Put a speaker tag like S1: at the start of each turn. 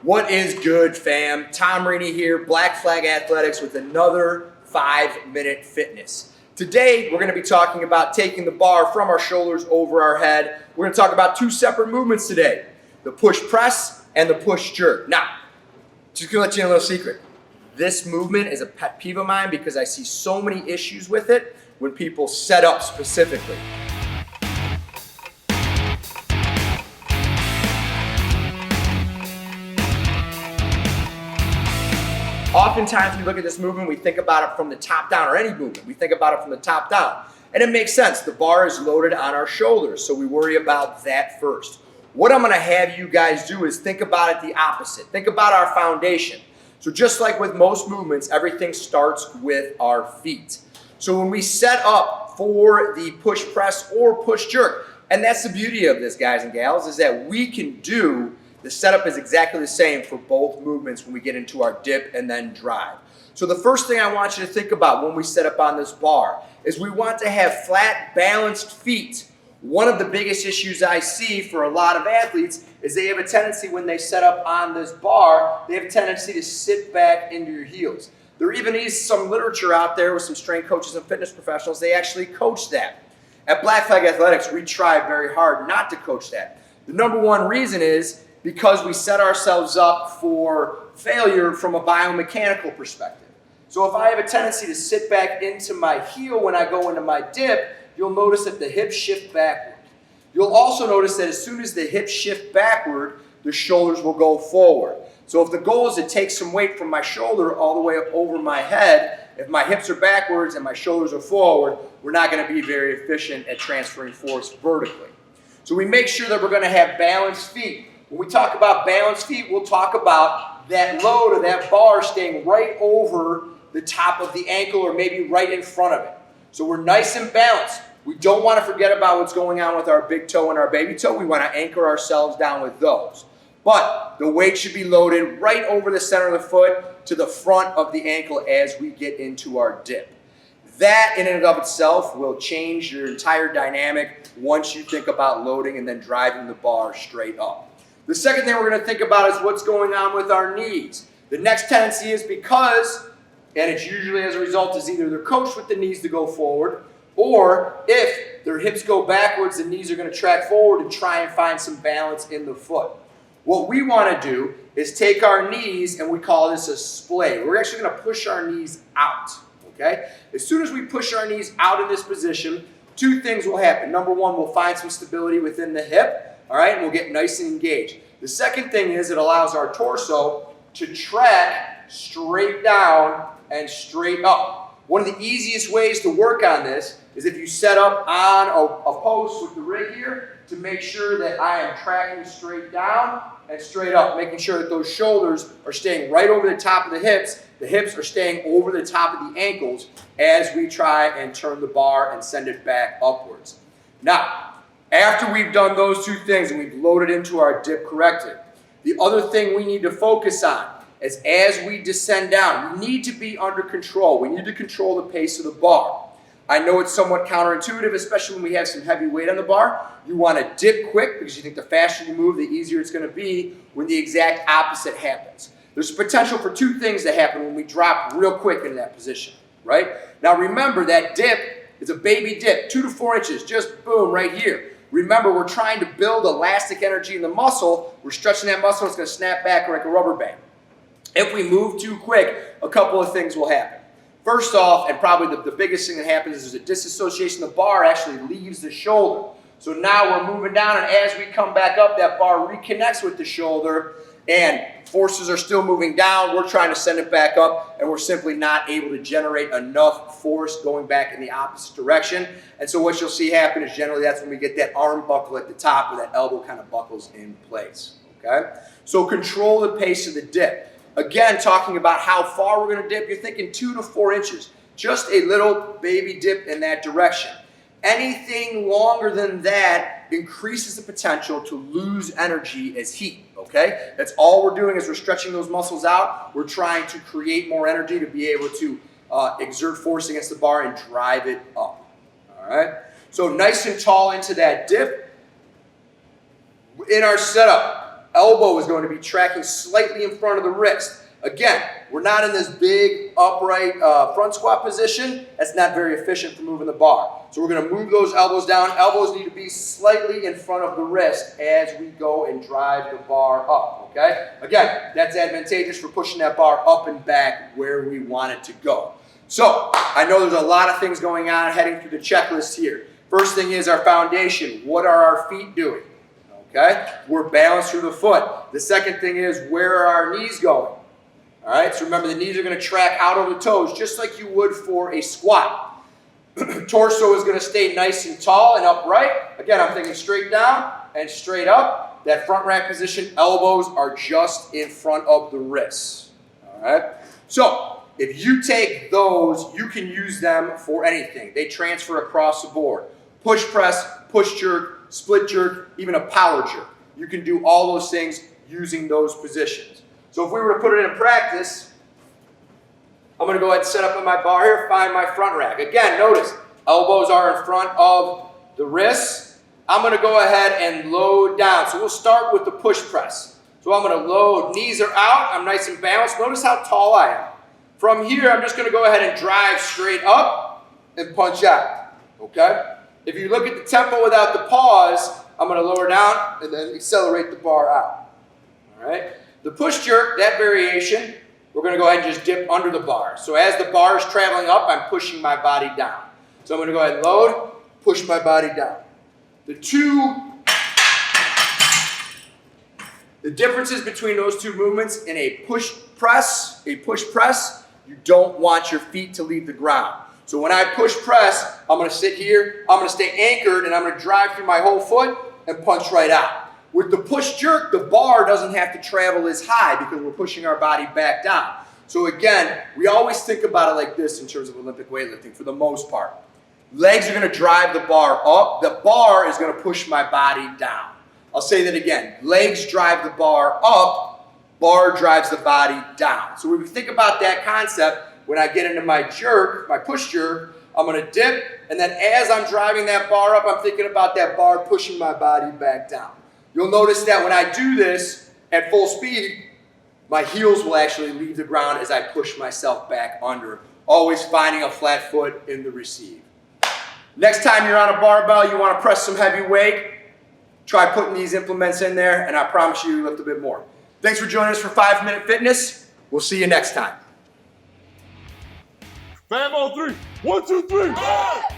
S1: What is good, fam? Tom Rini here, Black Flag Athletics with another 5-minute fitness. Today, we're going to be talking about taking the bar from our shoulders over our head. We're going to talk about two separate movements today, the push press and the push jerk. Now, just going to let you in a little secret. This movement is a pet peeve of mine because I see so many issues with it when people set up specifically. Oftentimes we look at this movement, we think about it from the top down, or any movement, we think about it from the top down. And it makes sense. The bar is loaded on our shoulders, so we worry about that first. What I'm going to have you guys do is think about it the opposite. Think about our foundation. So just like with most movements, everything starts with our feet. So when we set up for the push press or push jerk, and that's the beauty of this, guys and gals, is that we can do the setup is exactly the same for both movements when we get into our dip and then drive. So the first thing I want you to think about when we set up on this bar is we want to have flat, balanced feet. One of the biggest issues I see for a lot of athletes is they have a tendency when they set up on this bar, they have a tendency to sit back into your heels. There even is some literature out there with some strength coaches and fitness professionals, they actually coach that. At Black Flag Athletics, we try very hard not to coach that. The number one reason is because we set ourselves up for failure from a biomechanical perspective. So if I have a tendency to sit back into my heel when I go into my dip, you'll notice that the hips shift backward. You'll also notice that as soon as the hips shift backward, the shoulders will go forward. So if the goal is to take some weight from my shoulder all the way up over my head, if my hips are backwards and my shoulders are forward, we're not going to be very efficient at transferring force vertically. So we make sure that we're going to have balanced feet. When we talk about balanced feet, we'll talk about that load of that bar staying right over the top of the ankle or maybe right in front of it. So we're nice and balanced. We don't want to forget about what's going on with our big toe and our baby toe. We want to anchor ourselves down with those. But the weight should be loaded right over the center of the foot to the front of the ankle as we get into our dip. That in and of itself will change your entire dynamic once you think about loading and then driving the bar straight up. The second thing we're going to think about is what's going on with our knees. The next tendency is because, and it's usually as a result, is either they're coached with the knees to go forward, or if their hips go backwards, the knees are going to track forward and try and find some balance in the foot. What we want to do is take our knees, and we call this a splay. We're actually going to push our knees out, okay? As soon as we push our knees out in this position, two things will happen. Number one, we'll find some stability within the hip. All right, and we'll get nice and engaged. The second thing is it allows our torso to track straight down and straight up. One of the easiest ways to work on this is if you set up on a post with the rig here to make sure that I am tracking straight down and straight up, making sure that those shoulders are staying right over the top of the hips are staying over the top of the ankles as we try and turn the bar and send it back upwards. Now, after we've done those two things and we've loaded into our dip correctly, the other thing we need to focus on is as we descend down, we need to be under control. We need to control the pace of the bar. I know it's somewhat counterintuitive, especially when we have some heavy weight on the bar. You want to dip quick because you think the faster you move, the easier it's going to be when the exact opposite happens. There's potential for two things to happen when we drop real quick into that position, right? Now remember that dip is a baby dip, 2 to 4 inches, just boom, right here. Remember, we're trying to build elastic energy in the muscle. We're stretching that muscle. It's going to snap back like a rubber band. If we move too quick, a couple of things will happen. First off, and probably the biggest thing that happens is there's a disassociation. The bar actually leaves the shoulder. So now we're moving down, and as we come back up, that bar reconnects with the shoulder, and forces are still moving down. We're trying to send it back up, and we're simply not able to generate enough force going back in the opposite direction. And so what you'll see happen is generally that's when we get that arm buckle at the top where that elbow kind of buckles in place, okay? So control the pace of the dip. Again, talking about how far we're going to dip, you're thinking 2 to 4 inches. Just a little baby dip in that direction. Anything longer than that increases the potential to lose energy as heat, okay? That's all we're doing is we're stretching those muscles out. We're trying to create more energy to be able to exert force against the bar and drive it up, all right? So nice and tall into that dip. In our setup, elbow is going to be tracking slightly in front of the wrist. Again, we're not in this big upright front squat position. That's not very efficient for moving the bar. So we're going to move those elbows down. Elbows need to be slightly in front of the wrist as we go and drive the bar up, okay? Again, that's advantageous for pushing that bar up and back where we want it to go. So I know there's a lot of things going on heading through the checklist here. First thing is our foundation. What are our feet doing? Okay? We're balanced through the foot. The second thing is, where are our knees going? All right, so remember the knees are going to track out over the toes just like you would for a squat. Torso is going to stay nice and tall and upright. Again, I'm thinking straight down and straight up. That front rack position, elbows are just in front of the wrists. All right, so if you take those, you can use them for anything. They transfer across the board. Push press, push jerk, split jerk, even a power jerk. You can do all those things using those positions. So if we were to put it in practice, I'm going to go ahead and set up on my bar here, find my front rack. Again, notice, elbows are in front of the wrists. I'm going to go ahead and load down. So we'll start with the push press. So I'm going to load, knees are out, I'm nice and balanced. Notice how tall I am. From here, I'm just going to go ahead and drive straight up and punch out, okay? If you look at the tempo without the pause, I'm going to lower down and then accelerate the bar out, all right? The push jerk, that variation, we're going to go ahead and just dip under the bar. So as the bar is traveling up, I'm pushing my body down. So I'm going to go ahead and load, push my body down. The differences between those two movements in a push press, you don't want your feet to leave the ground. So when I push press, I'm going to sit here, I'm going to stay anchored, and I'm going to drive through my whole foot and punch right out. With the push jerk, the bar doesn't have to travel as high because we're pushing our body back down. So again, we always think about it like this in terms of Olympic weightlifting for the most part. Legs are going to drive the bar up. The bar is going to push my body down. I'll say that again. Legs drive the bar up. Bar drives the body down. So when we think about that concept, when I get into my jerk, my push jerk, I'm going to dip. And then as I'm driving that bar up, I'm thinking about that bar pushing my body back down. You'll notice that when I do this at full speed, my heels will actually leave the ground as I push myself back under, always finding a flat foot in the receive. Next time you're on a barbell, you want to press some heavy weight, try putting these implements in there, and I promise you lift a bit more. Thanks for joining us for 5 Minute Fitness. We'll see you next time.
S2: Fam on 3. 1, 2, 3.